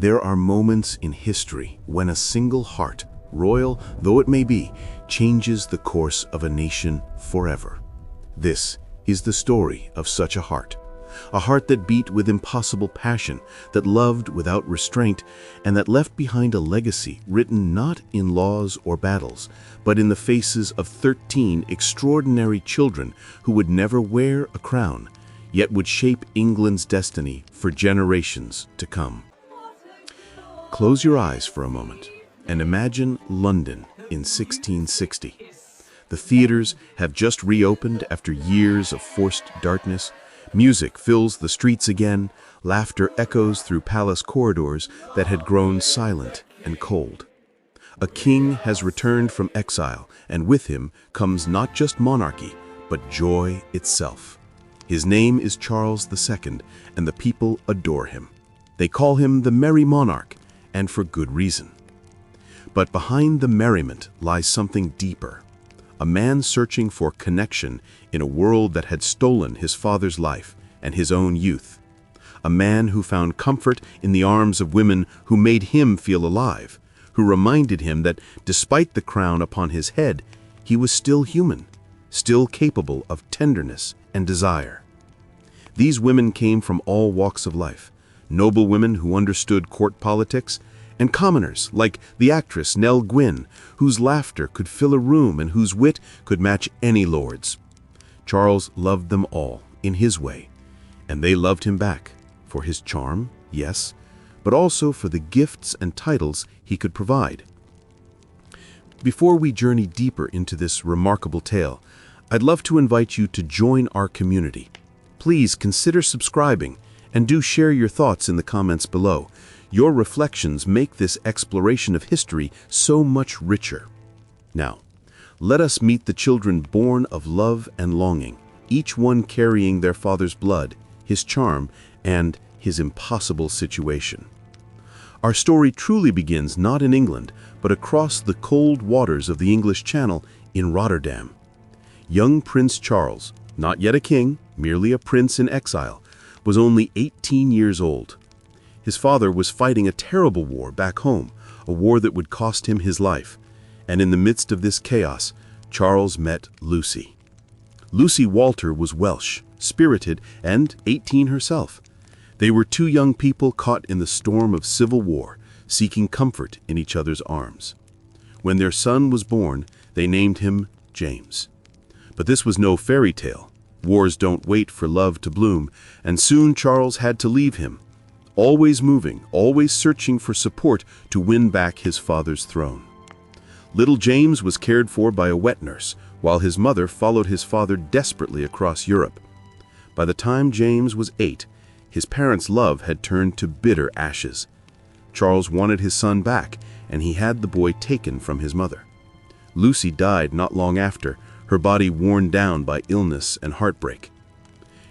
There are moments in history when a single heart, royal though it may be, changes the course of a nation forever. This is the story of such a heart that beat with impossible passion, that loved without restraint, and that left behind a legacy written not in laws or battles, but in the faces of 13 extraordinary children who would never wear a crown, yet would shape England's destiny for generations to come. Close your eyes for a moment and imagine London in 1660. The theaters have just reopened after years of forced darkness. Music fills the streets again. Laughter echoes through palace corridors that had grown silent and cold. A king has returned from exile, and with him comes not just monarchy, but joy itself. His name is Charles II, and the people adore him. They call him the Merry Monarch, and for good reason. But behind the merriment lies something deeper. A man searching for connection in a world that had stolen his father's life and his own youth. A man who found comfort in the arms of women who made him feel alive, who reminded him that despite the crown upon his head, he was still human, still capable of tenderness and desire. These women came from all walks of life, noble women who understood court politics, and commoners like the actress Nell Gwynn, whose laughter could fill a room and whose wit could match any lord's. Charles loved them all in his way, and they loved him back for his charm, yes, but also for the gifts and titles he could provide. Before we journey deeper into this remarkable tale, I'd love to invite you to join our community. Please consider subscribing and do share your thoughts in the comments below. Your reflections make this exploration of history so much richer. Now, let us meet the children born of love and longing, each one carrying their father's blood, his charm, and his impossible situation. Our story truly begins not in England, but across the cold waters of the English Channel in Rotterdam. Young Prince Charles, not yet a king, merely a prince in exile, was only 18 years old. His father was fighting a terrible war back home, a war that would cost him his life. And in the midst of this chaos, Charles met Lucy. Lucy Walter was Welsh, spirited, and 18 herself. They were two young people caught in the storm of civil war, seeking comfort in each other's arms. When their son was born, they named him James. But this was no fairy tale. Wars don't wait for love to bloom, and soon Charles had to leave him, always moving, always searching for support to win back his father's throne. Little James was cared for by a wet nurse, while his mother followed his father desperately across Europe. By the time James was 8, his parents' love had turned to bitter ashes. Charles wanted his son back, and he had the boy taken from his mother. Lucy died not long after, her body worn down by illness and heartbreak.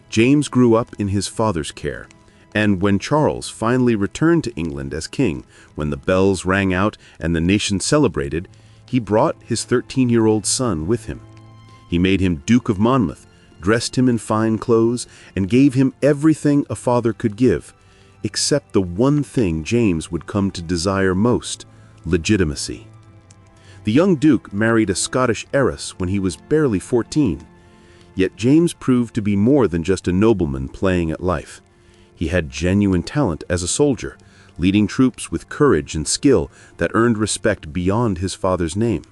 James grew up in his father's care, and when Charles finally returned to England as king, when the bells rang out and the nation celebrated, he brought his 13-year-old son with him. He made him Duke of Monmouth, dressed him in fine clothes, and gave him everything a father could give, except the one thing James would come to desire most: legitimacy. The young Duke married a Scottish heiress when he was barely 14. Yet James proved to be more than just a nobleman playing at life. He had genuine talent as a soldier, leading troops with courage and skill that earned respect beyond his father's name.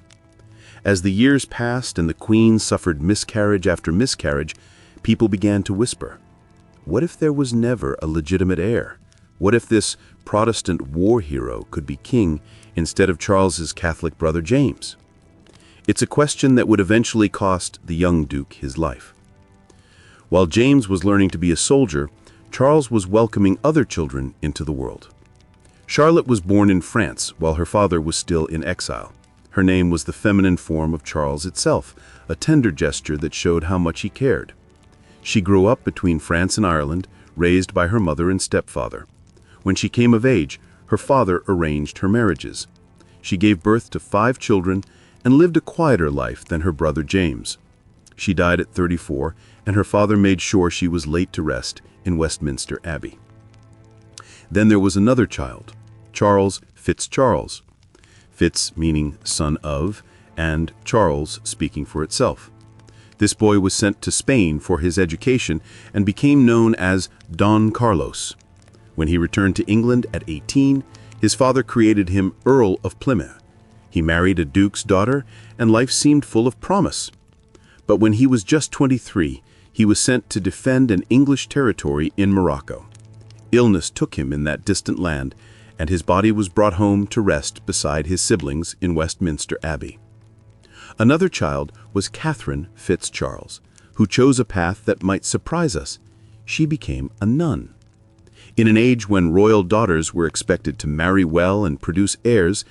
As the years passed and the Queen suffered miscarriage after miscarriage, people began to whisper, what if there was never a legitimate heir? What if this Protestant war hero could be king instead of Charles's Catholic brother James? It's a question that would eventually cost the young Duke his life. While James was learning to be a soldier, Charles was welcoming other children into the world. Charlotte was born in France while her father was still in exile. Her name was the feminine form of Charles itself, a tender gesture that showed how much he cared. She grew up between France and Ireland, raised by her mother and stepfather. When she came of age, her father arranged her marriages. She gave birth to 5 children and lived a quieter life than her brother James. She died at 34, and her father made sure she was laid to rest in Westminster Abbey. Then there was another child, Charles Fitz-Charles. Fitz meaning son of, and Charles speaking for itself. This boy was sent to Spain for his education and became known as Don Carlos. When he returned to England at 18, his father created him Earl of Plymouth. He married a duke's daughter, and life seemed full of promise. But when he was just 23, he was sent to defend an English territory in Morocco. Illness took him in that distant land, and his body was brought home to rest beside his siblings in Westminster Abbey. Another child was Catherine Fitz-Charles, who chose a path that might surprise us. She became a nun. In an age when royal daughters were expected to marry well and produce heirs,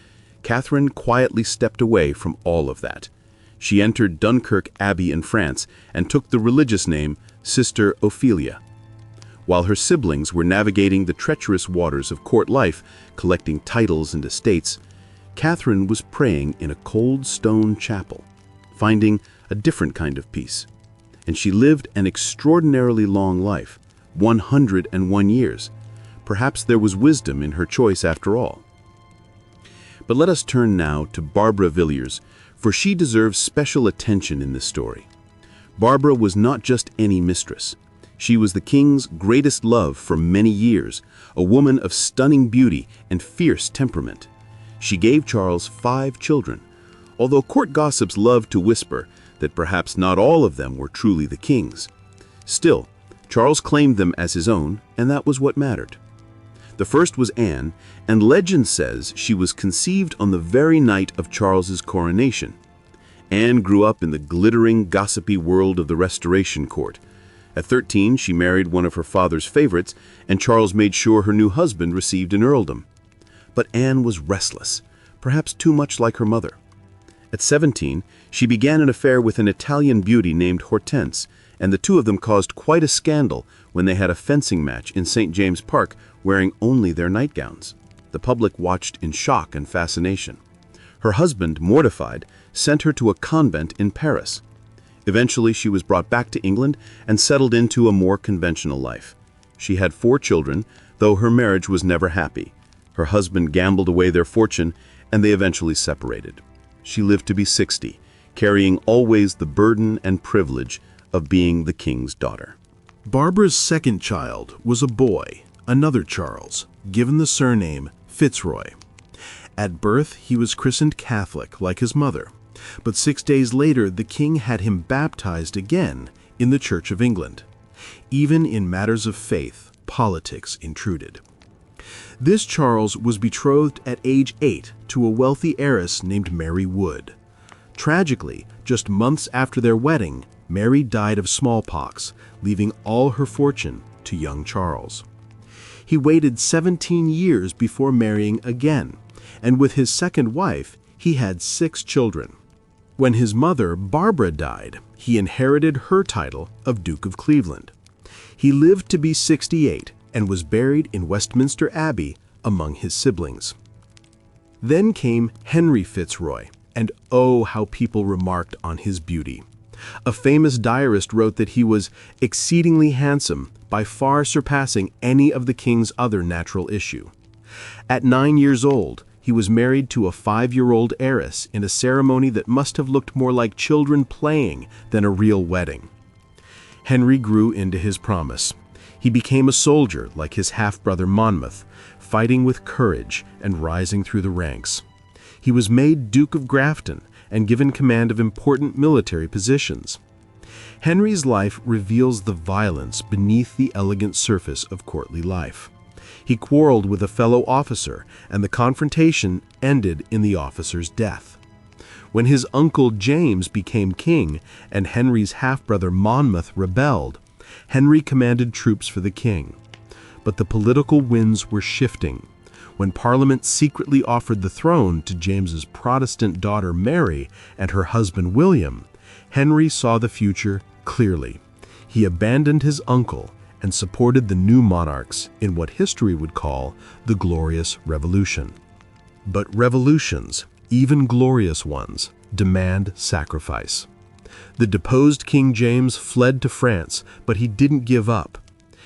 Catherine quietly stepped away from all of that. She entered Dunkirk Abbey in France and took the religious name Sister Ophelia. While her siblings were navigating the treacherous waters of court life, collecting titles and estates, Catherine was praying in a cold stone chapel, finding a different kind of peace. And she lived an extraordinarily long life, 101 years. Perhaps there was wisdom in her choice after all. But let us turn now to Barbara Villiers, for she deserves special attention in this story. Barbara was not just any mistress. She was the king's greatest love for many years, a woman of stunning beauty and fierce temperament. She gave Charles 5 children, although court gossips loved to whisper that perhaps not all of them were truly the king's. Still, Charles claimed them as his own, and that was what mattered. The first was Anne, and legend says she was conceived on the very night of Charles's coronation. Anne grew up in the glittering, gossipy world of the Restoration Court. At 13, she married one of her father's favorites, and Charles made sure her new husband received an earldom. But Anne was restless, perhaps too much like her mother. At 17, she began an affair with an Italian beauty named Hortense, and the two of them caused quite a scandal when they had a fencing match in St. James Park wearing only their nightgowns. The public watched in shock and fascination. Her husband, mortified, sent her to a convent in Paris. Eventually, she was brought back to England and settled into a more conventional life. She had 4 children, though her marriage was never happy. Her husband gambled away their fortune, and they eventually separated. She lived to be 60, carrying always the burden and privilege of being the king's daughter. Barbara's second child was a boy, another Charles, given the surname Fitzroy. At birth, he was christened Catholic, like his mother, but 6 days later the king had him baptized again in the Church of England. Even in matters of faith, politics intruded. This Charles was betrothed at age 8 to a wealthy heiress named Mary Wood. Tragically, just months after their wedding, Mary died of smallpox, leaving all her fortune to young Charles. He waited 17 years before marrying again, and with his second wife, he had 6 children. When his mother, Barbara, died, he inherited her title of Duke of Cleveland. He lived to be 68 and was buried in Westminster Abbey among his siblings. Then came Henry Fitzroy, and oh, how people remarked on his beauty. A famous diarist wrote that he was exceedingly handsome, by far surpassing any of the king's other natural issue. At 9 years old, he was married to a 5-year-old heiress in a ceremony that must have looked more like children playing than a real wedding. Henry grew into his promise. He became a soldier like his half-brother Monmouth, fighting with courage and rising through the ranks. He was made Duke of Grafton and given command of important military positions. Henry's life reveals the violence beneath the elegant surface of courtly life. He quarreled with a fellow officer, and the confrontation ended in the officer's death. When his uncle James became king and Henry's half-brother Monmouth rebelled, Henry commanded troops for the king. But the political winds were shifting. When Parliament secretly offered the throne to James's Protestant daughter Mary and her husband William, Henry saw the future clearly. He abandoned his uncle and supported the new monarchs in what history would call the Glorious Revolution. But revolutions, even glorious ones, demand sacrifice. The deposed King James fled to France, but he didn't give up.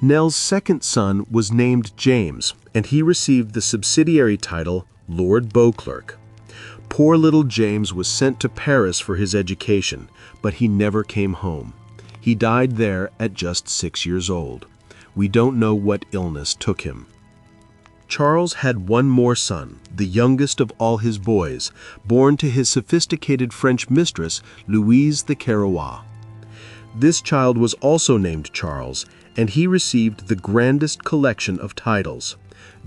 Nell's second son was named James, and he received the subsidiary title Lord Beauclerk. Poor little James was sent to Paris for his education, but he never came home. He died there at just 6 years old. We don't know what illness took him. Charles had one more son, the youngest of all his boys, born to his sophisticated French mistress, Louise de Querouaix. This child was also named Charles, and he received the grandest collection of titles: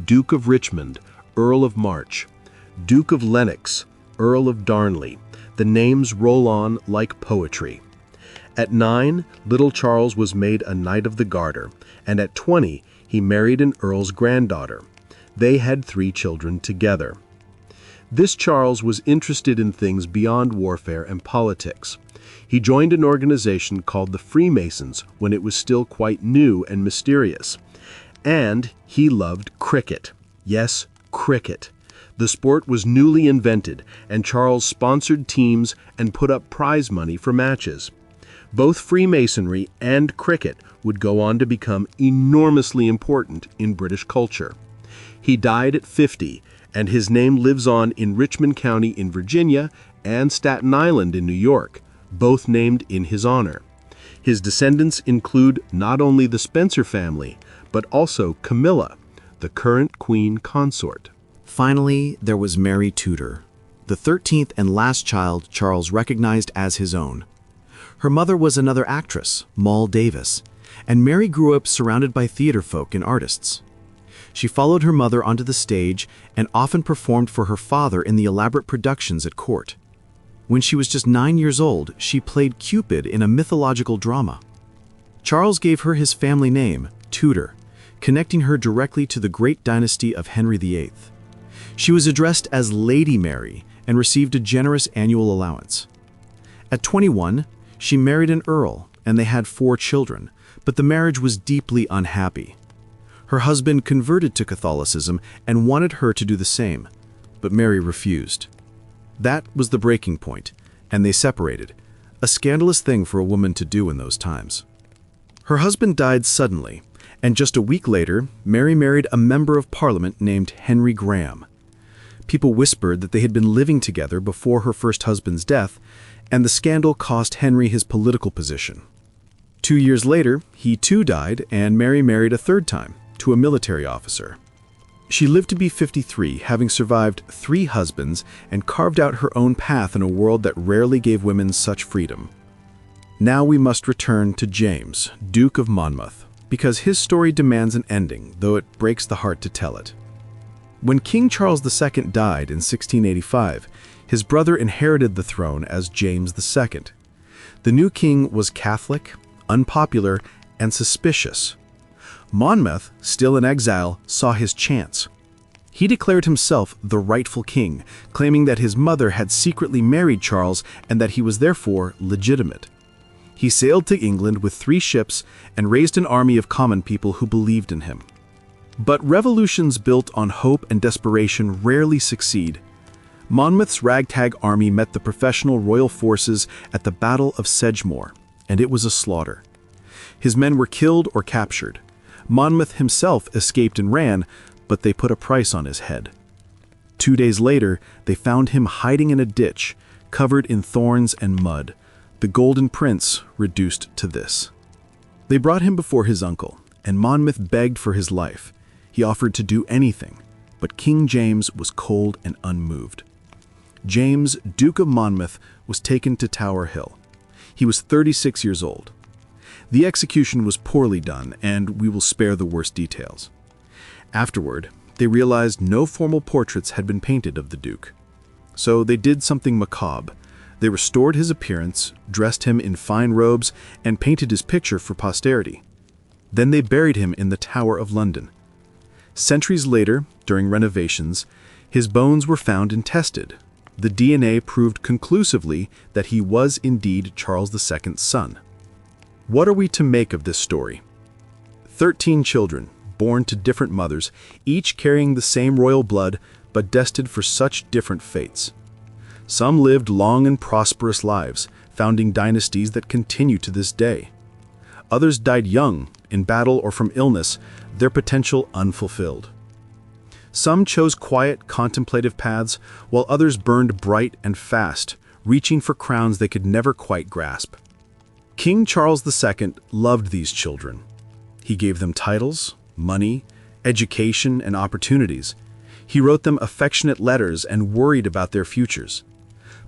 Duke of Richmond, Earl of March, Duke of Lennox, Earl of Darnley. The names roll on like poetry. At 9, little Charles was made a Knight of the Garter, and at 20, he married an earl's granddaughter. They had 3 children together. This Charles was interested in things beyond warfare and politics. He joined an organization called the Freemasons when it was still quite new and mysterious. And he loved cricket. Yes, cricket. The sport was newly invented, and Charles sponsored teams and put up prize money for matches. Both Freemasonry and cricket would go on to become enormously important in British culture. He died at 50, and his name lives on in Richmond County in Virginia and Staten Island in New York, both named in his honor. His descendants include not only the Spencer family, but also Camilla, the current queen consort. Finally, there was Mary Tudor, the 13th and last child Charles recognized as his own. Her mother was another actress, Moll Davis, and Mary grew up surrounded by theater folk and artists. She followed her mother onto the stage and often performed for her father in the elaborate productions at court. When she was just 9 years old, she played Cupid in a mythological drama. Charles gave her his family name, Tudor, connecting her directly to the great dynasty of Henry VIII. She was addressed as Lady Mary and received a generous annual allowance. At 21, she married an earl, and they had 4 children, but the marriage was deeply unhappy. Her husband converted to Catholicism and wanted her to do the same, but Mary refused. That was the breaking point, and they separated, a scandalous thing for a woman to do in those times. Her husband died suddenly, and just a week later, Mary married a member of Parliament named Henry Graham. People whispered that they had been living together before her first husband's death, and the scandal cost Henry his political position. 2 years later, he too died, and Mary married a third time, to a military officer. She lived to be 53, having survived 3 husbands and carved out her own path in a world that rarely gave women such freedom. Now we must return to James, Duke of Monmouth, because his story demands an ending, though it breaks the heart to tell it. When King Charles II died in 1685, his brother inherited the throne as James II. The new king was Catholic, unpopular, and suspicious. Monmouth, still in exile, saw his chance. He declared himself the rightful king, claiming that his mother had secretly married Charles and that he was therefore legitimate. He sailed to England with 3 ships and raised an army of common people who believed in him. But revolutions built on hope and desperation rarely succeed. Monmouth's ragtag army met the professional royal forces at the Battle of Sedgemoor, and it was a slaughter. His men were killed or captured. Monmouth himself escaped and ran, but they put a price on his head. 2 days later, they found him hiding in a ditch, covered in thorns and mud, the Golden Prince reduced to this. They brought him before his uncle, and Monmouth begged for his life. He offered to do anything, but King James was cold and unmoved. James, Duke of Monmouth, was taken to Tower Hill. He was 36 years old. The execution was poorly done, and we will spare the worst details. Afterward, they realized no formal portraits had been painted of the Duke. So they did something macabre. They restored his appearance, dressed him in fine robes, and painted his picture for posterity. Then they buried him in the Tower of London. Centuries later, during renovations, his bones were found and tested. The DNA proved conclusively that he was indeed Charles II's son. What are we to make of this story? 13 children, born to different mothers, each carrying the same royal blood, but destined for such different fates. Some lived long and prosperous lives, founding dynasties that continue to this day. Others died young, in battle or from illness, their potential unfulfilled. Some chose quiet, contemplative paths, while others burned bright and fast, reaching for crowns they could never quite grasp. King Charles II loved these children. He gave them titles, money, education, and opportunities. He wrote them affectionate letters and worried about their futures.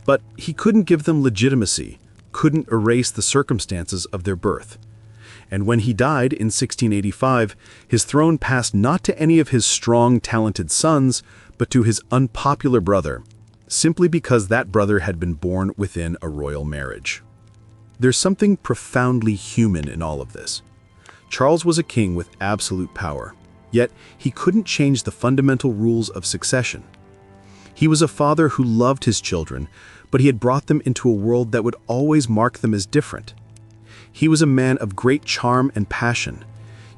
But he couldn't give them legitimacy, couldn't erase the circumstances of their birth. And when he died in 1685, his throne passed not to any of his strong, talented sons, but to his unpopular brother, simply because that brother had been born within a royal marriage. There's something profoundly human in all of this. Charles was a king with absolute power, yet he couldn't change the fundamental rules of succession. He was a father who loved his children, but he had brought them into a world that would always mark them as different. He was a man of great charm and passion,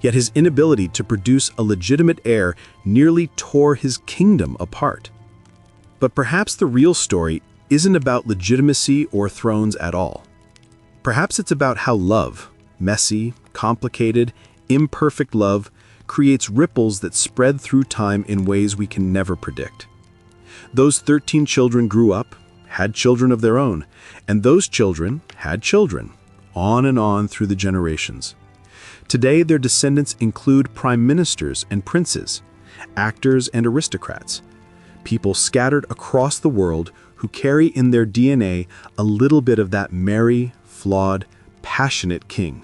yet his inability to produce a legitimate heir nearly tore his kingdom apart. But perhaps the real story isn't about legitimacy or thrones at all. Perhaps it's about how love, messy, complicated, imperfect love, creates ripples that spread through time in ways we can never predict. Those 13 children grew up, had children of their own, and those children had children, on and on through the generations. Today, their descendants include prime ministers and princes, actors and aristocrats, people scattered across the world who carry in their DNA a little bit of that merry, flawed, passionate king.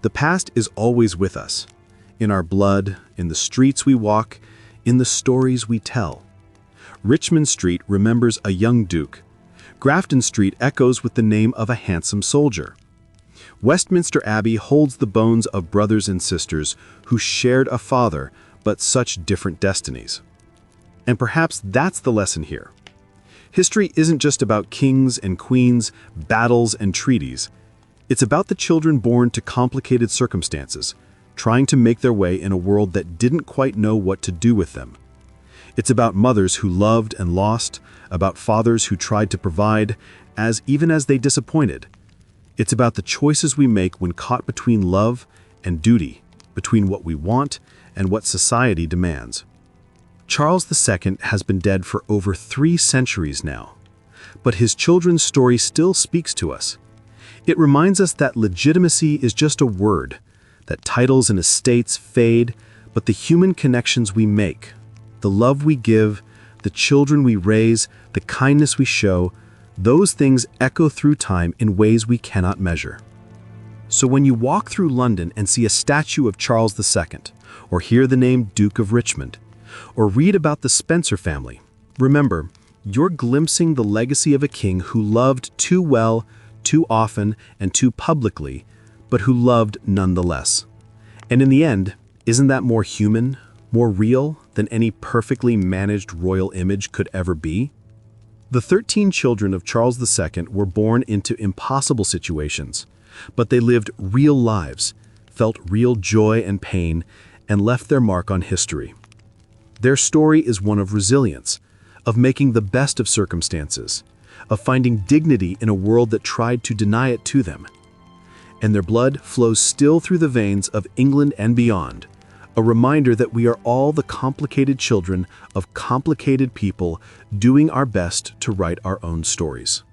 The past is always with us, in our blood, in the streets we walk, in the stories we tell. Richmond Street remembers a young duke. Grafton Street echoes with the name of a handsome soldier. Westminster Abbey holds the bones of brothers and sisters who shared a father, but such different destinies. And perhaps that's the lesson here. History isn't just about kings and queens, battles and treaties. It's about the children born to complicated circumstances, trying to make their way in a world that didn't quite know what to do with them. It's about mothers who loved and lost, about fathers who tried to provide, even as they disappointed. It's about the choices we make when caught between love and duty, between what we want and what society demands. Charles II has been dead for over 3 centuries now, but his children's story still speaks to us. It reminds us that legitimacy is just a word, that titles and estates fade, but the human connections we make, the love we give, the children we raise, the kindness we show, those things echo through time in ways we cannot measure. So when you walk through London and see a statue of Charles II, or hear the name Duke of Richmond, or read about the Spencer family, remember, you're glimpsing the legacy of a king who loved too well, too often, and too publicly, but who loved nonetheless. And in the end, isn't that more human, more real than any perfectly managed royal image could ever be? The 13 children of Charles II were born into impossible situations, but they lived real lives, felt real joy and pain, and left their mark on history. Their story is one of resilience, of making the best of circumstances, of finding dignity in a world that tried to deny it to them. And their blood flows still through the veins of England and beyond, a reminder that we are all the complicated children of complicated people doing our best to write our own stories.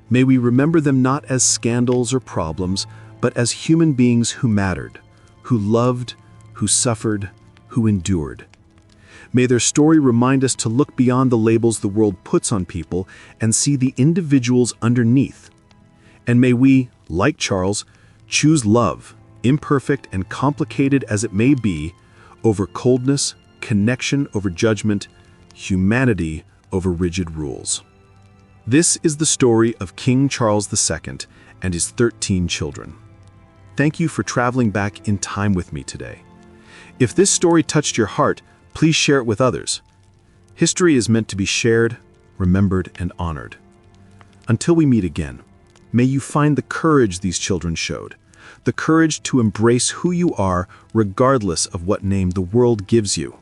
May we remember them not as scandals or problems, but as human beings who mattered, who loved, who suffered, who endured. May their story remind us to look beyond the labels the world puts on people and see the individuals underneath. And may we, like Charles, choose love, imperfect and complicated as it may be, over coldness, connection over judgment, humanity over rigid rules. This is the story of King Charles II and his 13 children. Thank you for traveling back in time with me today. If this story touched your heart, please share it with others. History is meant to be shared, remembered, and honored. Until we meet again, may you find the courage these children showed, the courage to embrace who you are regardless of what name the world gives you.